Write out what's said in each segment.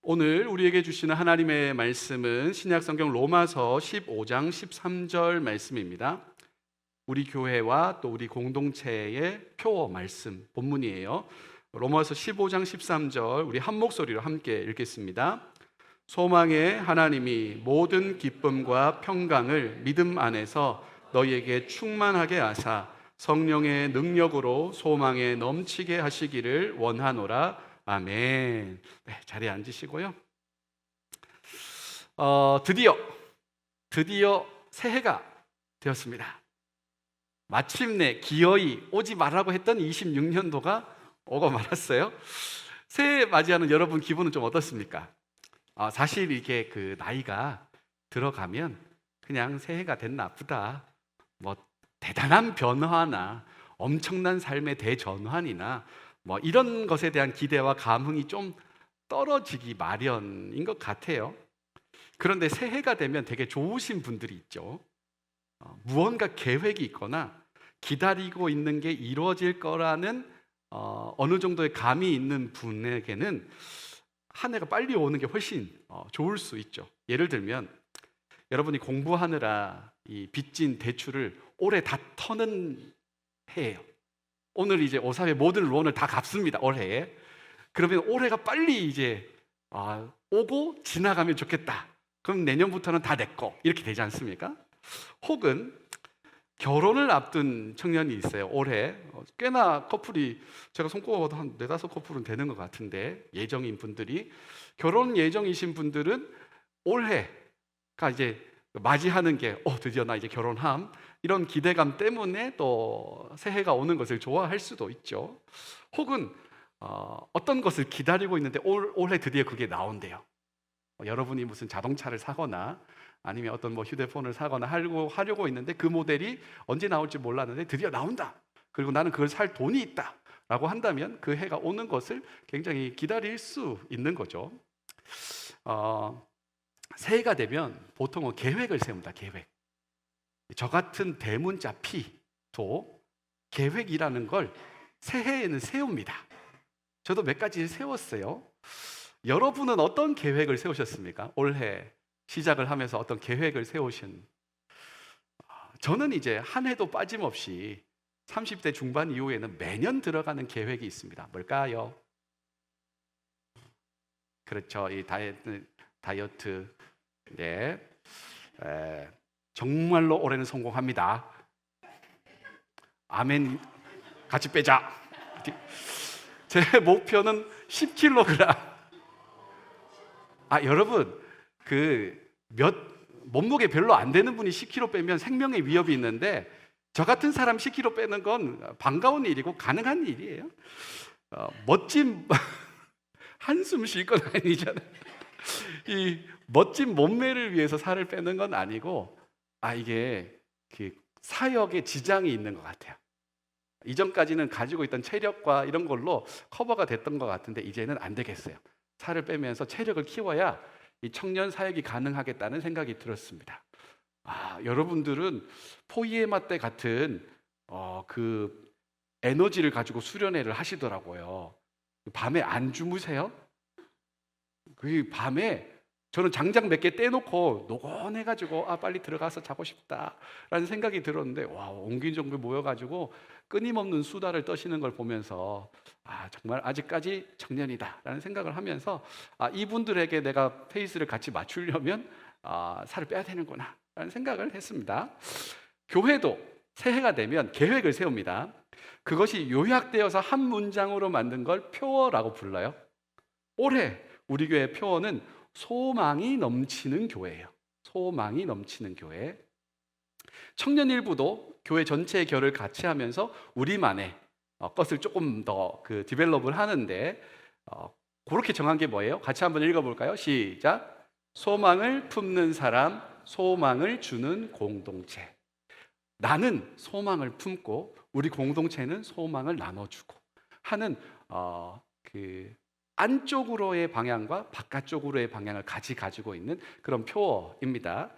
오늘 우리에게 주시는 하나님의 말씀은 신약성경 로마서 15장 13절 말씀입니다. 우리 교회와 또 우리 공동체의 표 말씀 본문이에요. 로마서 15장 13절 우리 한 목소리로 함께 읽겠습니다. 소망의 하나님이 모든 기쁨과 평강을 믿음 안에서 너희에게 충만하게 하사 성령의 능력으로 소망에 넘치게 하시기를 원하노라. 아멘. 네, 자리에 앉으시고요. 드디어 새해가 되었습니다. 마침내 기어이 오지 말라고 했던 26년도가 오고 말았어요. 새해 맞이하는 여러분 기분은 좀 어떻습니까? 사실 이게 나이가 들어가면 그냥 새해가 됐나 보다, 뭐 대단한 변화나 엄청난 삶의 대전환이나 뭐 이런 것에 대한 기대와 감흥이 좀 떨어지기 마련인 것 같아요. 그런데 새해가 되면 되게 좋으신 분들이 있죠. 무언가 계획이 있거나 기다리고 있는 게 이루어질 거라는 어느 정도의 감이 있는 분에게는 한 해가 빨리 오는 게 훨씬 좋을 수 있죠. 예를 들면 여러분이 공부하느라 이 빚진 대출을 올해 다 터는 해예요. 오늘 이제 오사회 모든 론을 다 갚습니다, 올해에. 그러면 올해가 빨리 이제 오고 지나가면 좋겠다. 그럼 내년부터는 다 내 거, 이렇게 되지 않습니까? 혹은 결혼을 앞둔 청년이 있어요. 올해 꽤나 커플이, 제가 손꼽아도 한 4-5 커플은 되는 것 같은데, 예정인 분들이, 결혼 예정이신 분들은 올해가 이제 맞이하는 게 드디어 나 이제 결혼함, 이런 기대감 때문에 또 새해가 오는 것을 좋아할 수도 있죠. 혹은 어떤 것을 기다리고 있는데 올해 드디어 그게 나온대요. 여러분이 무슨 자동차를 사거나 아니면 어떤 휴대폰을 사거나 하려고 있는데 그 모델이 언제 나올지 몰랐는데 드디어 나온다. 그리고 나는 그걸 살 돈이 있다 라고 한다면 그 해가 오는 것을 굉장히 기다릴 수 있는 거죠. 새해가 되면 보통은 계획을 세웁니다. 계획. 저 같은 대문자 P도 계획이라는 걸 새해에는 세웁니다. 저도 몇 가지 세웠어요. 여러분은 어떤 계획을 세우셨습니까? 올해 시작을 하면서 어떤 계획을 세우신? 저는 이제 한 해도 빠짐없이 30대 중반 이후에는 매년 들어가는 계획이 있습니다. 뭘까요? 그렇죠. 이 다이어트. 네. 정말로 올해는 성공합니다. 아멘. 같이 빼자. 제 목표는 10kg. 여러분, 몸무게 별로 안 되는 분이 10kg 빼면 생명의 위협이 있는데, 저 같은 사람 10kg 빼는 건 반가운 일이고 가능한 일이에요. 멋진 한숨 쉴 건 아니잖아요. 이 멋진 몸매를 위해서 살을 빼는 건 아니고, 이게 사역에 지장이 있는 것 같아요. 이전까지는 가지고 있던 체력과 이런 걸로 커버가 됐던 것 같은데 이제는 안 되겠어요. 살을 빼면서 체력을 키워야 이 청년 사역이 가능하겠다는 생각이 들었습니다. 여러분들은 포이에마 때 같은 그 에너지를 가지고 수련회를 하시더라고요. 밤에 안 주무세요? 그 밤에 저는 장작 몇 개 떼놓고 노곤해가지고 빨리 들어가서 자고 싶다라는 생각이 들었는데, 옹기종기 모여가지고 끊임없는 수다를 떠시는 걸 보면서 정말 아직까지 청년이다라는 생각을 하면서 이분들에게 내가 페이스를 같이 맞추려면 살을 빼야 되는구나 라는 생각을 했습니다. 교회도 새해가 되면 계획을 세웁니다. 그것이 요약되어서 한 문장으로 만든 걸 표어라고 불러요. 올해 우리 교회 표어는 소망이 넘치는 교회예요. 소망이 넘치는 교회. 청년일부도 교회 전체의 결을 같이 하면서 우리만의 것을 조금 더 디벨롭을 하는데, 그렇게 정한 게 뭐예요? 같이 한번 읽어볼까요? 시작. 소망을 품는 사람, 소망을 주는 공동체. 나는 소망을 품고 우리 공동체는 소망을 나눠주고 하는 안쪽으로의 방향과 바깥쪽으로의 방향을 같이 가지고 있는 그런 표어입니다.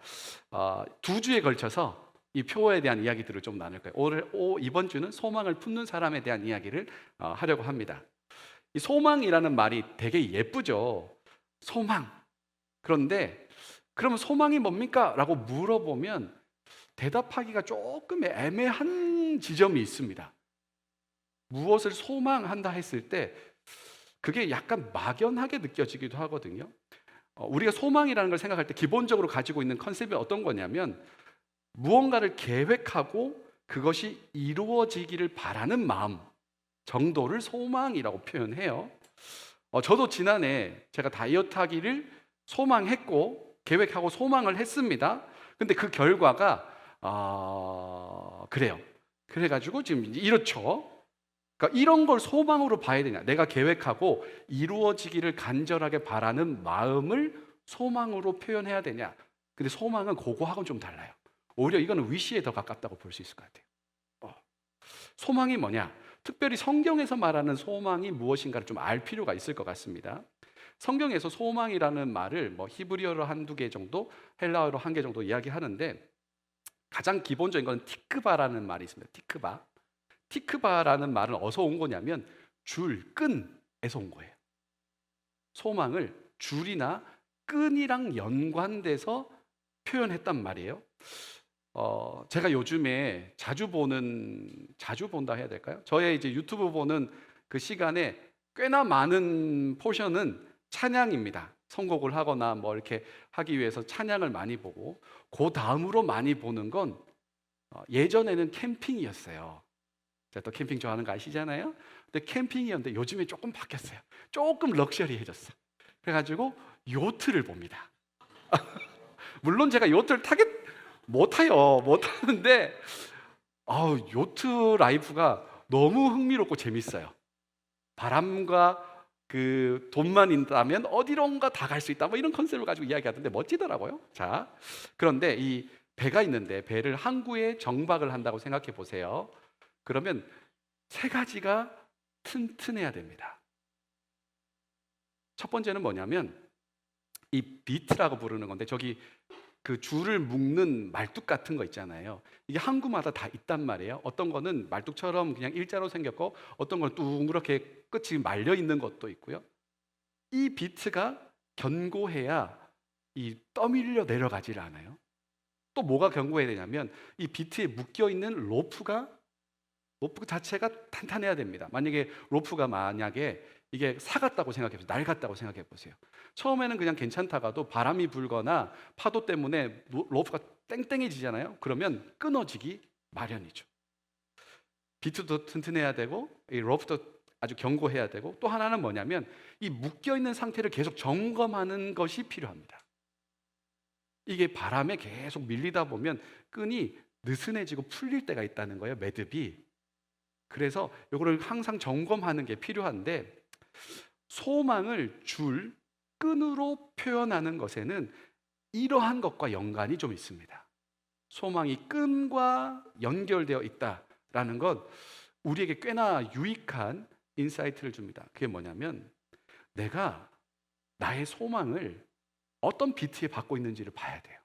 2주에 걸쳐서 이 표어에 대한 이야기들을 좀 나눌 거예요. 이번 주는 소망을 품는 사람에 대한 이야기를 하려고 합니다. 이 소망이라는 말이 되게 예쁘죠. 소망. 그런데 그러면 소망이 뭡니까? 라고 물어보면 대답하기가 조금 애매한 지점이 있습니다. 무엇을 소망한다 했을 때 그게 약간 막연하게 느껴지기도 하거든요. 우리가 소망이라는 걸 생각할 때 기본적으로 가지고 있는 컨셉이 어떤 거냐면 무언가를 계획하고 그것이 이루어지기를 바라는 마음 정도를 소망이라고 표현해요. 저도 지난해 제가 다이어트 하기를 소망했고 계획하고 소망을 했습니다. 근데 그 결과가 그래요. 그래가지고 지금 이렇죠. 그러니까 이런 걸 소망으로 봐야 되냐? 내가 계획하고 이루어지기를 간절하게 바라는 마음을 소망으로 표현해야 되냐? 근데 소망은 그거하고는 좀 달라요. 오히려 이거는 위시에 더 가깝다고 볼 수 있을 것 같아요. 소망이 뭐냐? 특별히 성경에서 말하는 소망이 무엇인가를 좀 알 필요가 있을 것 같습니다. 성경에서 소망이라는 말을 히브리어로 한두 개 정도, 헬라어로 한 개 정도 이야기하는데 가장 기본적인 건 티크바라는 말이 있습니다. 티크바. 티크바라는 말은 어디서 온 거냐면 줄, 끈에서 온 거예요. 소망을 줄이나 끈이랑 연관돼서 표현했단 말이에요. 제가 요즘에 자주 본다 해야 될까요? 저의 이제 유튜브 보는 그 시간에 꽤나 많은 포션은 찬양입니다. 선곡을 하거나 이렇게 하기 위해서 찬양을 많이 보고, 그 다음으로 많이 보는 건 예전에는 캠핑이었어요. 제가 또 캠핑 좋아하는 거 아시잖아요. 근데 캠핑이었는데 요즘에 조금 바뀌었어요. 조금 럭셔리해졌어요. 그래가지고 요트를 봅니다. 물론 제가 요트를 못 타는데 요트 라이프가 너무 흥미롭고 재밌어요. 바람과 그 돈만 있다면 어디론가 다 갈 수 있다, 이런 컨셉을 가지고 이야기하던데 멋지더라고요. 자, 그런데 이 배가 있는데 배를 항구에 정박을 한다고 생각해 보세요. 그러면 세 가지가 튼튼해야 됩니다. 첫 번째는 뭐냐면 이 비트라고 부르는 건데, 저기 그 줄을 묶는 말뚝 같은 거 있잖아요. 이게 항구마다 다 있단 말이에요. 어떤 거는 말뚝처럼 그냥 일자로 생겼고, 어떤 건 둥그렇게 끝이 말려 있는 것도 있고요. 이 비트가 견고해야 이 떠밀려 내려가지를 않아요. 또 뭐가 견고해야 되냐면 이 비트에 묶여 있는 로프 자체가 탄탄해야 됩니다. 만약에 이게 삭았다고 생각해 보세요. 낡았다고 생각해 보세요. 처음에는 그냥 괜찮다가도 바람이 불거나 파도 때문에 로프가 땡땡해지잖아요. 그러면 끊어지기 마련이죠. 비트도 튼튼해야 되고 이 로프도 아주 견고해야 되고, 또 하나는 뭐냐면 이 묶여있는 상태를 계속 점검하는 것이 필요합니다. 이게 바람에 계속 밀리다 보면 끈이 느슨해지고 풀릴 때가 있다는 거예요, 매듭이. 그래서 이거를 항상 점검하는 게 필요한데, 소망을 줄, 끈으로 표현하는 것에는 이러한 것과 연관이 좀 있습니다. 소망이 끈과 연결되어 있다라는 건 우리에게 꽤나 유익한 인사이트를 줍니다. 그게 뭐냐면 내가 나의 소망을 어떤 비트에 받고 있는지를 봐야 돼요.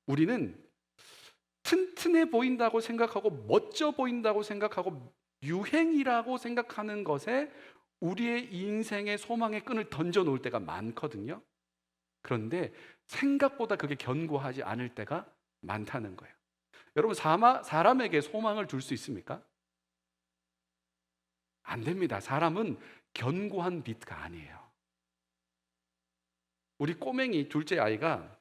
우리는 튼튼해 보인다고 생각하고 멋져 보인다고 생각하고 유행이라고 생각하는 것에 우리의 인생의 소망의 끈을 던져 놓을 때가 많거든요. 그런데 생각보다 그게 견고하지 않을 때가 많다는 거예요. 여러분, 사람에게 소망을 줄 수 있습니까? 안 됩니다. 사람은 견고한 비트가 아니에요. 우리 꼬맹이 둘째 아이가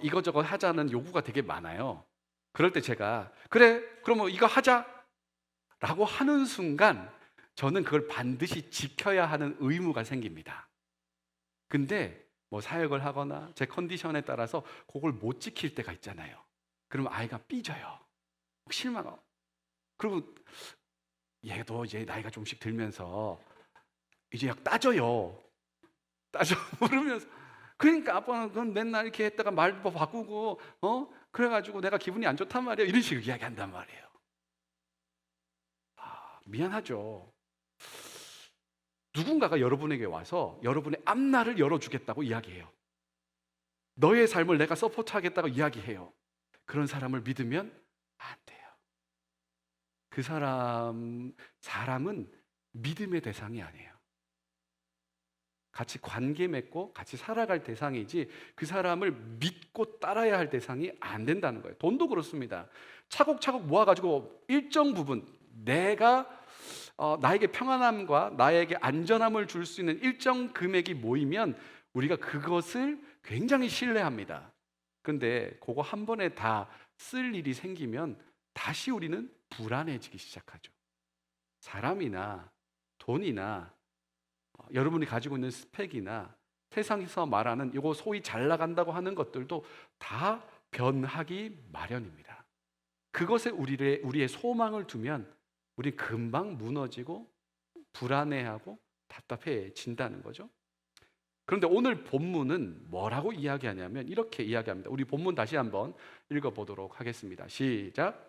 이거저거 하자는 요구가 되게 많아요. 그럴 때 제가 그래, 그럼 이거 하자 라고 하는 순간 저는 그걸 반드시 지켜야 하는 의무가 생깁니다. 근데 사역을 하거나 제 컨디션에 따라서 그걸 못 지킬 때가 있잖아요. 그러면 아이가 삐져요. 실망하고. 그리고 얘도 이제 나이가 좀씩 들면서 이제 약 따져 물으면서, 그러니까 아빠는 그건 맨날 이렇게 했다가 말도 바꾸고 그래가지고 내가 기분이 안 좋단 말이에요, 이런 식으로 이야기한단 말이에요. 미안하죠. 누군가가 여러분에게 와서 여러분의 앞날을 열어주겠다고 이야기해요. 너의 삶을 내가 서포트하겠다고 이야기해요. 그런 사람을 믿으면 안 돼요. 그 사람은 믿음의 대상이 아니에요. 같이 관계 맺고 같이 살아갈 대상이지 그 사람을 믿고 따라야 할 대상이 안 된다는 거예요. 돈도 그렇습니다. 차곡차곡 모아가지고 일정 부분 내가 나에게 평안함과 나에게 안전함을 줄 수 있는 일정 금액이 모이면 우리가 그것을 굉장히 신뢰합니다. 그런데 그거 한 번에 다 쓸 일이 생기면 다시 우리는 불안해지기 시작하죠. 사람이나 돈이나 여러분이 가지고 있는 스펙이나 세상에서 말하는 이거 소위 잘 나간다고 하는 것들도 다 변하기 마련입니다. 그것에 우리의 소망을 두면 우리 금방 무너지고 불안해하고 답답해진다는 거죠. 그런데 오늘 본문은 뭐라고 이야기하냐면 이렇게 이야기합니다. 우리 본문 다시 한번 읽어보도록 하겠습니다. 시작.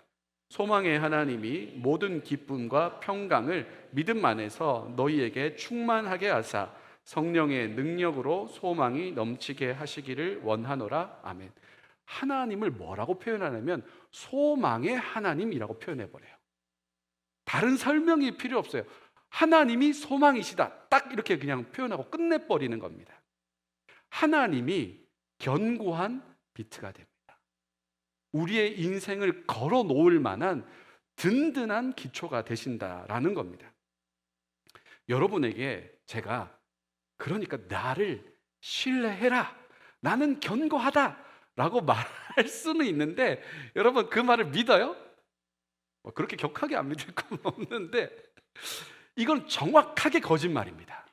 소망의 하나님이 모든 기쁨과 평강을 믿음 안에서 너희에게 충만하게 하사 성령의 능력으로 소망이 넘치게 하시기를 원하노라. 아멘. 하나님을 뭐라고 표현하냐면 소망의 하나님이라고 표현해버려요. 다른 설명이 필요 없어요. 하나님이 소망이시다. 딱 이렇게 그냥 표현하고 끝내버리는 겁니다. 하나님이 견고한 비트가 됩니다. 우리의 인생을 걸어 놓을 만한 든든한 기초가 되신다라는 겁니다. 여러분에게 제가 그러니까 나를 신뢰해라. 나는 견고하다. 라고 말할 수는 있는데 여러분 그 말을 믿어요? 그렇게 격하게 안 믿을 건 없는데 이건 정확하게 거짓말입니다.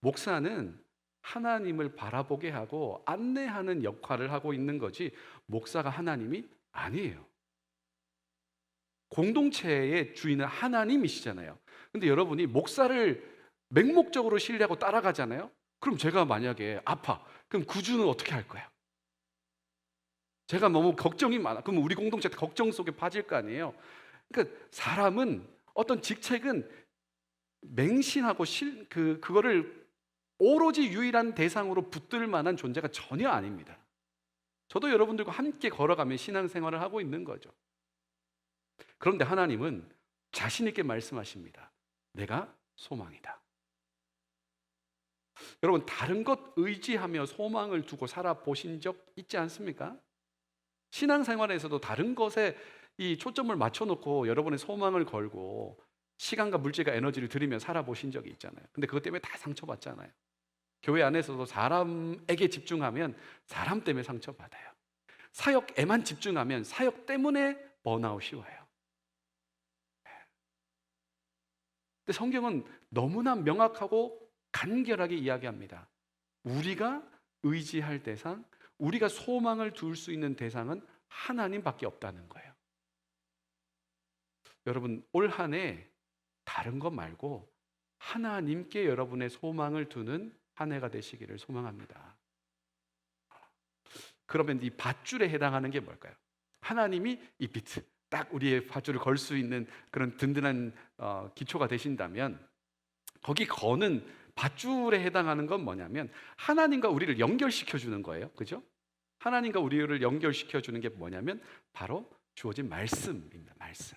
목사는 하나님을 바라보게 하고 안내하는 역할을 하고 있는 거지 목사가 하나님이 아니에요. 공동체의 주인은 하나님이시잖아요. 근데 여러분이 목사를 맹목적으로 신뢰하고 따라가잖아요. 그럼 제가 만약에 아파. 그럼 구주는 어떻게 할 거야? 제가 너무 걱정이 많아. 그럼 우리 공동체 걱정 속에 빠질 거 아니에요. 그러니까 사람은 어떤 직책은 맹신하고 그거를 오로지 유일한 대상으로 붙들 만한 존재가 전혀 아닙니다. 저도 여러분들과 함께 걸어가며 신앙생활을 하고 있는 거죠. 그런데 하나님은 자신 있게 말씀하십니다. 내가 소망이다. 여러분 다른 것 의지하며 소망을 두고 살아보신 적 있지 않습니까? 신앙생활에서도 다른 것에 이 초점을 맞춰놓고 여러분의 소망을 걸고 시간과 물질과 에너지를 들이며 살아보신 적이 있잖아요. 근데 그것 때문에 다 상처받잖아요. 교회 안에서도 사람에게 집중하면 사람 때문에 상처받아요. 사역에만 집중하면 사역 때문에 번아웃이 와요. 근데 성경은 너무나 명확하고 간결하게 이야기합니다. 우리가 의지할 대상, 우리가 소망을 둘 수 있는 대상은 하나님밖에 없다는 거예요. 여러분 올 한 해 다른 것 말고 하나님께 여러분의 소망을 두는 한 해가 되시기를 소망합니다. 그러면 이 밧줄에 해당하는 게 뭘까요? 하나님이 이 비트, 딱 우리의 밧줄을 걸 수 있는 그런 든든한 기초가 되신다면 거기 거는 밧줄에 해당하는 건 뭐냐면 하나님과 우리를 연결시켜 주는 거예요. 그죠? 하나님과 우리를 연결시켜 주는 게 뭐냐면 바로 주어진 말씀입니다. 말씀.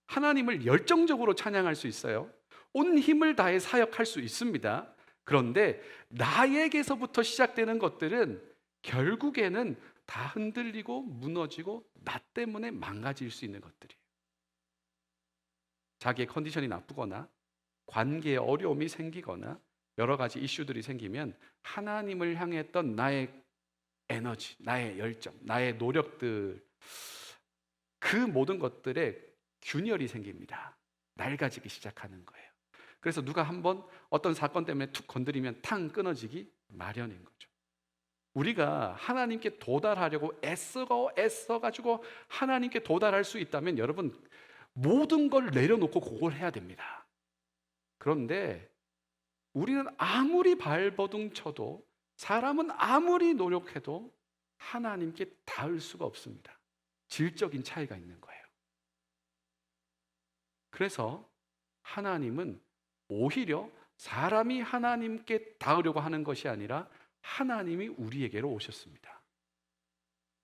하나님을 열정적으로 찬양할 수 있어요. 온 힘을 다해 사역할 수 있습니다. 그런데 나에게서부터 시작되는 것들은 결국에는 다 흔들리고 무너지고 나 때문에 망가질 수 있는 것들이에요. 자기의 컨디션이 나쁘거나 관계에 어려움이 생기거나 여러 가지 이슈들이 생기면 하나님을 향했던 나의 에너지, 나의 열정, 나의 노력들 그 모든 것들에 균열이 생깁니다. 낡아지기 시작하는 거예요. 그래서 누가 한번 어떤 사건 때문에 툭 건드리면 탕 끊어지기 마련인 거죠. 우리가 하나님께 도달하려고 애써가지고 하나님께 도달할 수 있다면 여러분 모든 걸 내려놓고 그걸 해야 됩니다. 그런데 우리는 아무리 발버둥 쳐도 사람은 아무리 노력해도 하나님께 닿을 수가 없습니다. 질적인 차이가 있는 거예요. 그래서 하나님은 오히려 사람이 하나님께 닿으려고 하는 것이 아니라 하나님이 우리에게로 오셨습니다.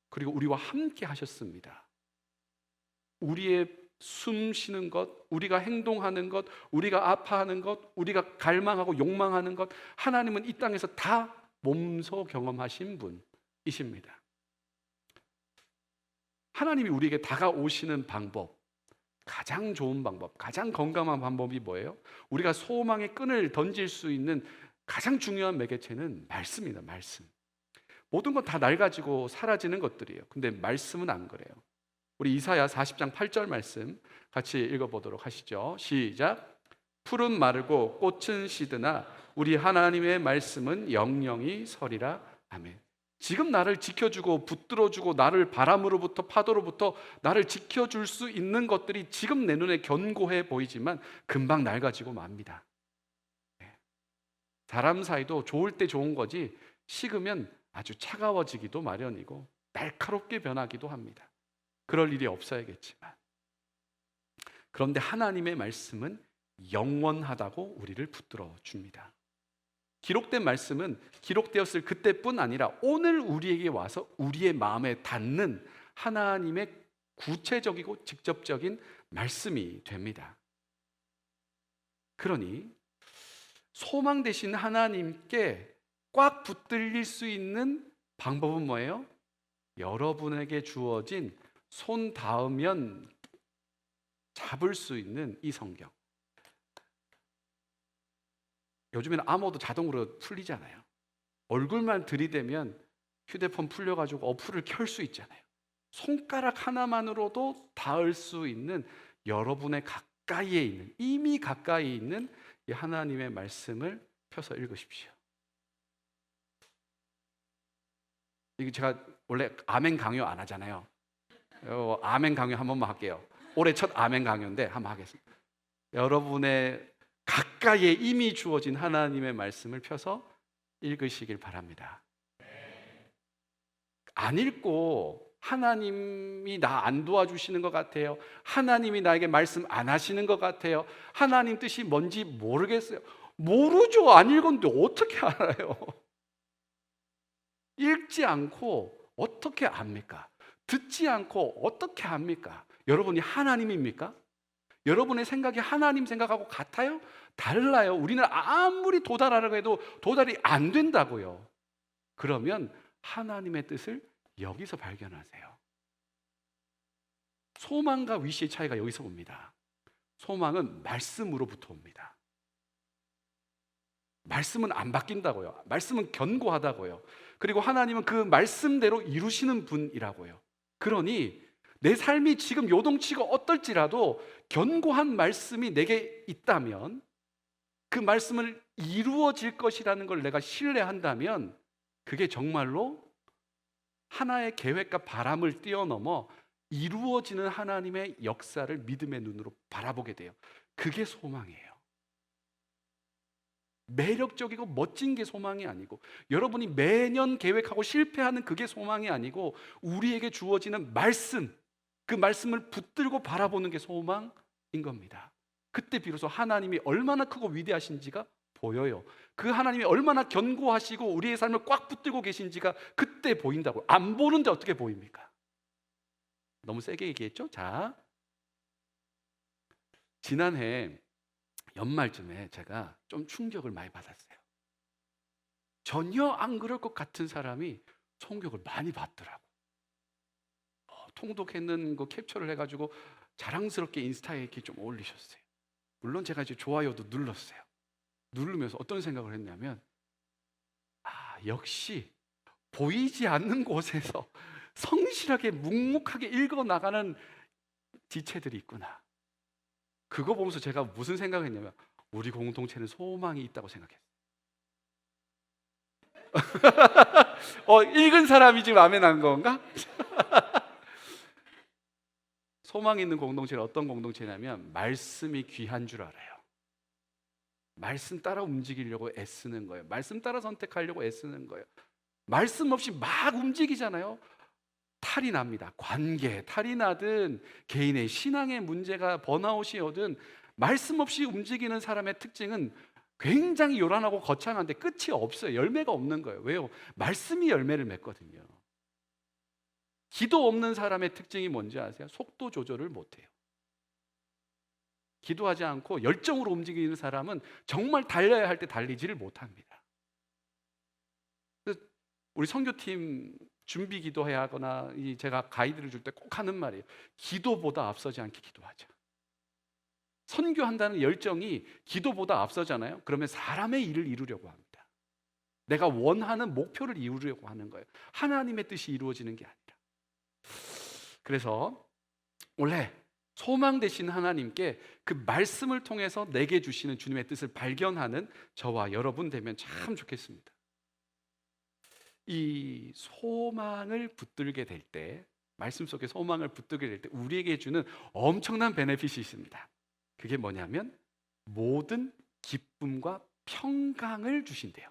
그리고 우리와 함께 하셨습니다. 우리의 숨 쉬는 것, 우리가 행동하는 것, 우리가 아파하는 것, 우리가 갈망하고 욕망하는 것, 하나님은 이 땅에서 다 몸소 경험하신 분이십니다. 하나님이 우리에게 다가오시는 방법, 가장 좋은 방법, 가장 건강한 방법이 뭐예요? 우리가 소망의 끈을 던질 수 있는 가장 중요한 매개체는 말씀입니다. 말씀. 모든 건 다 낡아지고 사라지는 것들이에요. 근데 말씀은 안 그래요. 우리 이사야 40장 8절 말씀 같이 읽어보도록 하시죠. 시작. 푸른 마르고 꽃은 시드나 우리 하나님의 말씀은 영영이 서리라. 아멘. 지금 나를 지켜주고 붙들어주고 나를 바람으로부터 파도로부터 나를 지켜줄 수 있는 것들이 지금 내 눈에 견고해 보이지만 금방 낡아지고 맙니다. 사람 사이도 좋을 때 좋은 거지 식으면 아주 차가워지기도 마련이고 날카롭게 변하기도 합니다. 그럴 일이 없어야겠지만, 그런데 하나님의 말씀은 영원하다고 우리를 붙들어 줍니다. 기록된 말씀은 기록되었을 그때뿐 아니라 오늘 우리에게 와서 우리의 마음에 닿는 하나님의 구체적이고 직접적인 말씀이 됩니다. 그러니 소망 되신 하나님께 꽉 붙들릴 수 있는 방법은 뭐예요? 여러분에게 주어진 손 닿으면 잡을 수 있는 이 성경. 요즘에는 암호도 자동으로 풀리잖아요. 얼굴만 들이대면 휴대폰 풀려가지고 어플을 켤 수 있잖아요. 손가락 하나만으로도 닿을 수 있는 여러분의 가까이에 있는, 이미 가까이 있는 이 하나님의 말씀을 펴서 읽으십시오. 이게 제가 원래 아멘 강요 안 하잖아요. 아멘 강요 한 번만 할게요. 올해 첫 아멘 강요인데 한번 하겠습니다. 여러분의 가까이에 이미 주어진 하나님의 말씀을 펴서 읽으시길 바랍니다. 안 읽고 하나님이 나 안 도와주시는 것 같아요. 하나님이 나에게 말씀 안 하시는 것 같아요. 하나님 뜻이 뭔지 모르겠어요. 모르죠. 안 읽었는데 어떻게 알아요? 읽지 않고 어떻게 압니까? 듣지 않고 어떻게 압니까? 여러분이 하나님입니까? 여러분의 생각이 하나님 생각하고 같아요? 달라요. 우리는 아무리 도달하려고 해도 도달이 안 된다고요. 그러면 하나님의 뜻을 여기서 발견하세요. 소망과 위시의 차이가 여기서 옵니다. 소망은 말씀으로부터 옵니다. 말씀은 안 바뀐다고요. 말씀은 견고하다고요. 그리고 하나님은 그 말씀대로 이루시는 분이라고요. 그러니 내 삶이 지금 요동치고 어떨지라도 견고한 말씀이 내게 있다면, 그 말씀을 이루어질 것이라는 걸 내가 신뢰한다면 그게 정말로 하나의 계획과 바람을 뛰어넘어 이루어지는 하나님의 역사를 믿음의 눈으로 바라보게 돼요. 그게 소망이에요. 매력적이고 멋진 게 소망이 아니고, 여러분이 매년 계획하고 실패하는 그게 소망이 아니고, 우리에게 주어지는 말씀, 그 말씀을 붙들고 바라보는 게 소망인 겁니다. 그때 비로소 하나님이 얼마나 크고 위대하신지가 보여요. 그 하나님이 얼마나 견고하시고 우리의 삶을 꽉 붙들고 계신지가 그때 보인다고. 안 보는데 어떻게 보입니까? 너무 세게 얘기했죠? 자, 지난해 연말쯤에 제가 좀 충격을 많이 받았어요. 전혀 안 그럴 것 같은 사람이 성격을 많이 받더라고. 통독했는 거 캡처를 해가지고 자랑스럽게 인스타에 이렇게 좀 올리셨어요. 물론 제가 이제 좋아요도 눌렀어요. 누르면서 어떤 생각을 했냐면, 역시 보이지 않는 곳에서 성실하게 묵묵하게 읽어나가는 지체들이 있구나. 그거 보면서 제가 무슨 생각을 했냐면, 우리 공동체는 소망이 있다고 생각했어요. 읽은 사람이 지금 아멘 한 건가? 소망이 있는 공동체는 어떤 공동체냐면 말씀이 귀한 줄 알아요. 말씀 따라 움직이려고 애쓰는 거예요. 말씀 따라 선택하려고 애쓰는 거예요. 말씀 없이 막 움직이잖아요. 탈이 납니다. 관계 탈이 나든 개인의 신앙의 문제가 번아웃이 오든 말씀 없이 움직이는 사람의 특징은 굉장히 요란하고 거창한데 끝이 없어요. 열매가 없는 거예요. 왜요? 말씀이 열매를 맺거든요. 기도 없는 사람의 특징이 뭔지 아세요? 속도 조절을 못해요. 기도하지 않고 열정으로 움직이는 사람은 정말 달려야 할 때 달리지를 못합니다. 그래서 우리 선교팀 준비 기도해야 하거나 제가 가이드를 줄 때 꼭 하는 말이에요. 기도보다 앞서지 않게 기도하자. 선교한다는 열정이 기도보다 앞서잖아요. 그러면 사람의 일을 이루려고 합니다. 내가 원하는 목표를 이루려고 하는 거예요. 하나님의 뜻이 이루어지는 게 아니라. 그래서 원래 소망 되신 하나님께 그 말씀을 통해서 내게 주시는 주님의 뜻을 발견하는 저와 여러분 되면 참 좋겠습니다. 이 소망을 붙들게 될 때, 말씀 속에 소망을 붙들게 될 때 우리에게 주는 엄청난 베네핏이 있습니다. 그게 뭐냐면 모든 기쁨과 평강을 주신대요.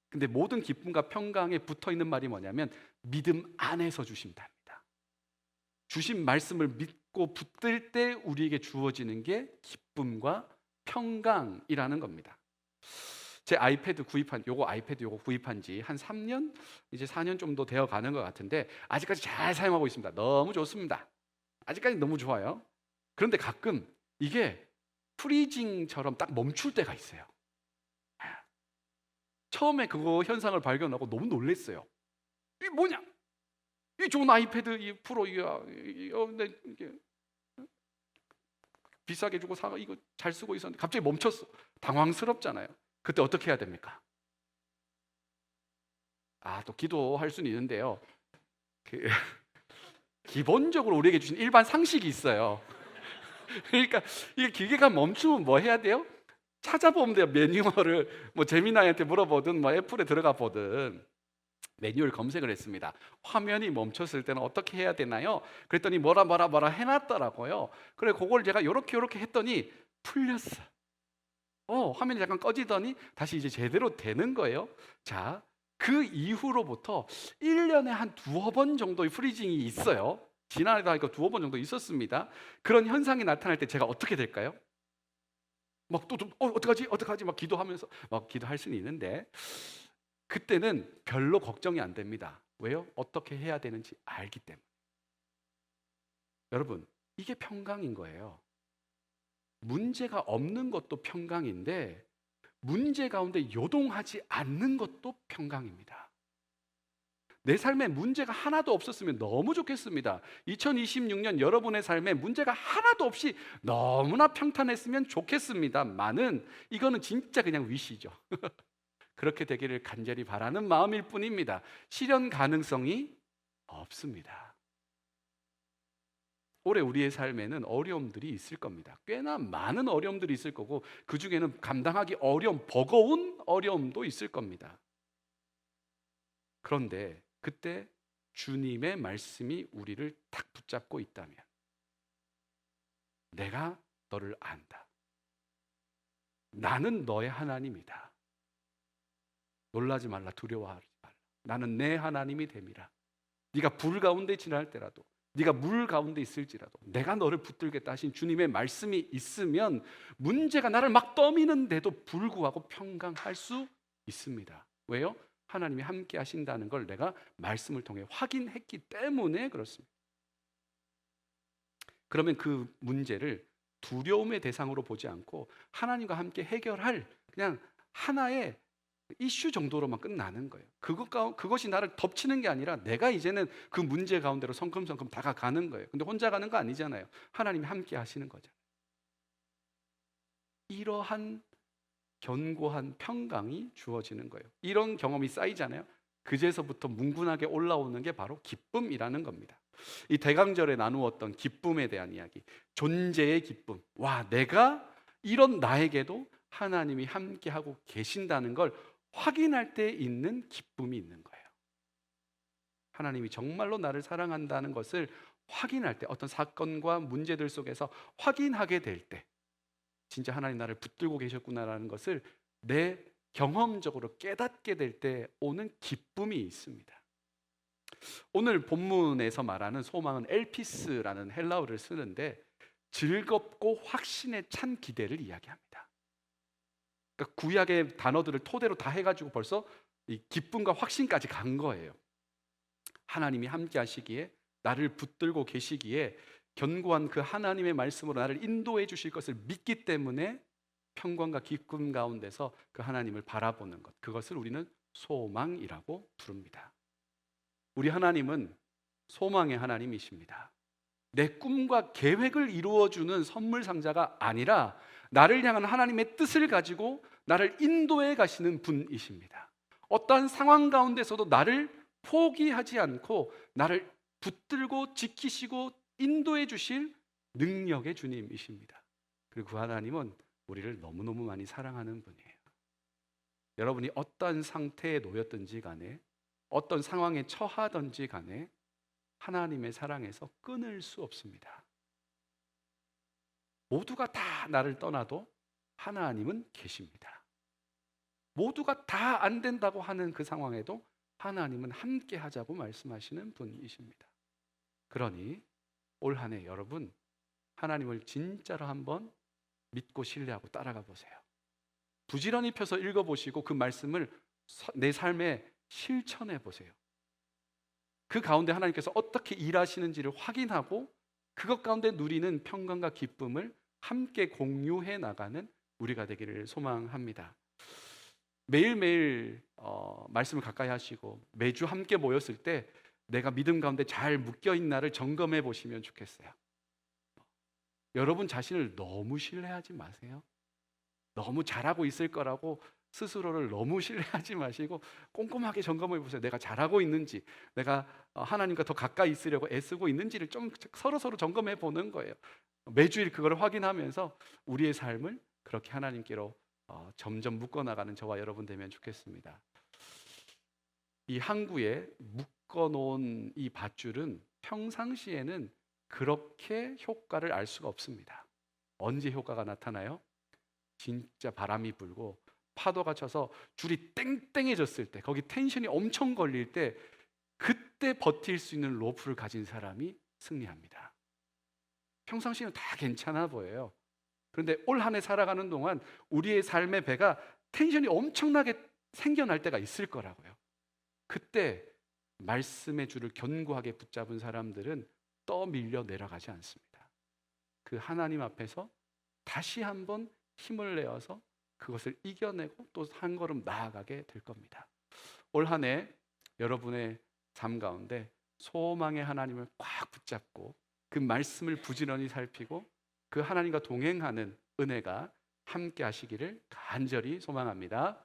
근데 모든 기쁨과 평강에 붙어있는 말이 뭐냐면 믿음 안에서 주신답니다. 주신 말씀을 믿고 붙들 때 우리에게 주어지는 게 기쁨과 평강이라는 겁니다. 제 아이패드 구입한 지 한 3년, 이제 4년 정도 되어 가는 것 같은데 아직까지 잘 사용하고 있습니다. 너무 좋습니다. 아직까지 너무 좋아요. 그런데 가끔 이게 프리징처럼 딱 멈출 때가 있어요. 처음에 그거 현상을 발견하고 너무 놀랐어요. 이게 뭐냐? 이 좋은 아이패드 이 프로 근데 이게 비싸게 주고 사 이거 잘 쓰고 있었는데 갑자기 멈췄어. 당황스럽잖아요. 그때 어떻게 해야 됩니까? 또 기도할 수는 있는데요. 기본적으로 우리에게 주신 일반 상식이 있어요. 그러니까 이게 기계가 멈추면 뭐 해야 돼요? 찾아보면 돼요. 매뉴얼을 뭐 제미나이한테 물어보든 뭐 애플에 들어가 보든 매뉴얼 검색을 했습니다. 화면이 멈췄을 때는 어떻게 해야 되나요? 그랬더니 뭐라 해놨더라고요. 그래 그걸 제가 요렇게 했더니 풀렸어. 화면이 잠깐 꺼지더니 다시 이제 제대로 되는 거예요. 자, 그 이후로부터 1년에 한 두어 번 정도의 프리징이 있어요. 지난해도 하니까 두어 번 정도 있었습니다. 그런 현상이 나타날 때 제가 어떻게 될까요? 막 또 어떡하지 막 기도하면서 막 기도할 수는 있는데 그때는 별로 걱정이 안 됩니다. 왜요? 어떻게 해야 되는지 알기 때문에. 여러분, 이게 평강인 거예요. 문제가 없는 것도 평강인데 문제 가운데 요동하지 않는 것도 평강입니다. 내 삶에 문제가 하나도 없었으면 너무 좋겠습니다. 2026년 여러분의 삶에 문제가 하나도 없이 너무나 평탄했으면 좋겠습니다만은 이거는 진짜 그냥 위시죠. 그렇게 되기를 간절히 바라는 마음일 뿐입니다. 실현 가능성이 없습니다. 올해 우리의 삶에는 어려움들이 있을 겁니다. 꽤나 많은 어려움들이 있을 거고 그 중에는 감당하기 어려운 버거운 어려움도 있을 겁니다. 그런데 그때 주님의 말씀이 우리를 탁 붙잡고 있다면 내가 너를 안다. 나는 너의 하나님이다. 놀라지 말라, 두려워하지 말라. 나는 내 하나님이 됨이라. 네가 불 가운데 지날 때라도, 네가 물 가운데 있을지라도 내가 너를 붙들겠다 하신 주님의 말씀이 있으면 문제가 나를 막 떠미는데도 불구하고 평강할 수 있습니다. 왜요? 하나님이 함께 하신다는 걸 내가 말씀을 통해 확인했기 때문에 그렇습니다. 그러면 그 문제를 두려움의 대상으로 보지 않고 하나님과 함께 해결할 그냥 하나의 이슈 정도로만 끝나는 거예요. 그것이 나를 덮치는 게 아니라 내가 이제는 그 문제 가운데로 성큼성큼 다가가는 거예요. 근데 혼자 가는 거 아니잖아요. 하나님이 함께 하시는 거잖아요. 이러한 견고한 평강이 주어지는 거예요. 이런 경험이 쌓이잖아요. 그제서부터 뭉근하게 올라오는 게 바로 기쁨이라는 겁니다. 이 대강절에 나누었던 기쁨에 대한 이야기, 존재의 기쁨. 와, 내가 이런 나에게도 하나님이 함께하고 계신다는 걸 확인할 때 있는 기쁨이 있는 거예요. 하나님이 정말로 나를 사랑한다는 것을 확인할 때, 어떤 사건과 문제들 속에서 확인하게 될 때 진짜 하나님 나를 붙들고 계셨구나라는 것을 내 경험적으로 깨닫게 될 때 오는 기쁨이 있습니다. 오늘 본문에서 말하는 소망은 엘피스라는 헬라어를 쓰는데 즐겁고 확신에 찬 기대를 이야기합니다. 그러니까 구약의 단어들을 토대로 다 해가지고 벌써 이 기쁨과 확신까지 간 거예요. 하나님이 함께 하시기에, 나를 붙들고 계시기에 견고한 그 하나님의 말씀으로 나를 인도해 주실 것을 믿기 때문에 평강과 기쁨 가운데서 그 하나님을 바라보는 것, 그것을 우리는 소망이라고 부릅니다. 우리 하나님은 소망의 하나님이십니다. 내 꿈과 계획을 이루어주는 선물 상자가 아니라 나를 향한 하나님의 뜻을 가지고 나를 인도해 가시는 분이십니다. 어떠한 상황 가운데서도 나를 포기하지 않고 나를 붙들고 지키시고 인도해 주실 능력의 주님이십니다. 그리고 그 하나님은 우리를 너무너무 많이 사랑하는 분이에요. 여러분이 어떤 상태에 놓였든지 간에 어떤 상황에 처하든지 간에 하나님의 사랑에서 끊을 수 없습니다. 모두가 다 나를 떠나도 하나님은 계십니다. 모두가 다 안 된다고 하는 그 상황에도 하나님은 함께 하자고 말씀하시는 분이십니다. 그러니 올 한 해 여러분 하나님을 진짜로 한번 믿고 신뢰하고 따라가 보세요. 부지런히 펴서 읽어보시고 그 말씀을 내 삶에 실천해 보세요. 그 가운데 하나님께서 어떻게 일하시는지를 확인하고 그것 가운데 누리는 평강과 기쁨을 함께 공유해 나가는 우리가 되기를 소망합니다. 매일매일 말씀을 가까이 하시고 매주 함께 모였을 때 내가 믿음 가운데 잘 묶여있나를 점검해 보시면 좋겠어요. 여러분 자신을 너무 신뢰하지 마세요. 너무 잘하고 있을 거라고 스스로를 너무 신뢰하지 마시고 꼼꼼하게 점검해 보세요. 내가 잘하고 있는지, 내가 하나님과 더 가까이 있으려고 애쓰고 있는지를 좀 서로 점검해 보는 거예요. 매주일 그걸 확인하면서 우리의 삶을 그렇게 하나님께로 점점 묶어나가는 저와 여러분 되면 좋겠습니다. 이 항구에 묶어놓은 이 밧줄은 평상시에는 그렇게 효과를 알 수가 없습니다. 언제 효과가 나타나요? 진짜 바람이 불고 파도가 쳐서 줄이 땡땡해졌을 때, 거기 텐션이 엄청 걸릴 때, 그때 버틸 수 있는 로프를 가진 사람이 승리합니다. 평상시에는 다 괜찮아 보여요. 그런데 올 한 해 살아가는 동안 우리의 삶의 배가 텐션이 엄청나게 생겨날 때가 있을 거라고요. 그때 말씀의 줄을 견고하게 붙잡은 사람들은 떠밀려 내려가지 않습니다. 그 하나님 앞에서 다시 한번 힘을 내어서 그것을 이겨내고 또 한 걸음 나아가게 될 겁니다. 올 한 해 여러분의 삶 가운데 소망의 하나님을 꽉 붙잡고 그 말씀을 부지런히 살피고 그 하나님과 동행하는 은혜가 함께 하시기를 간절히 소망합니다.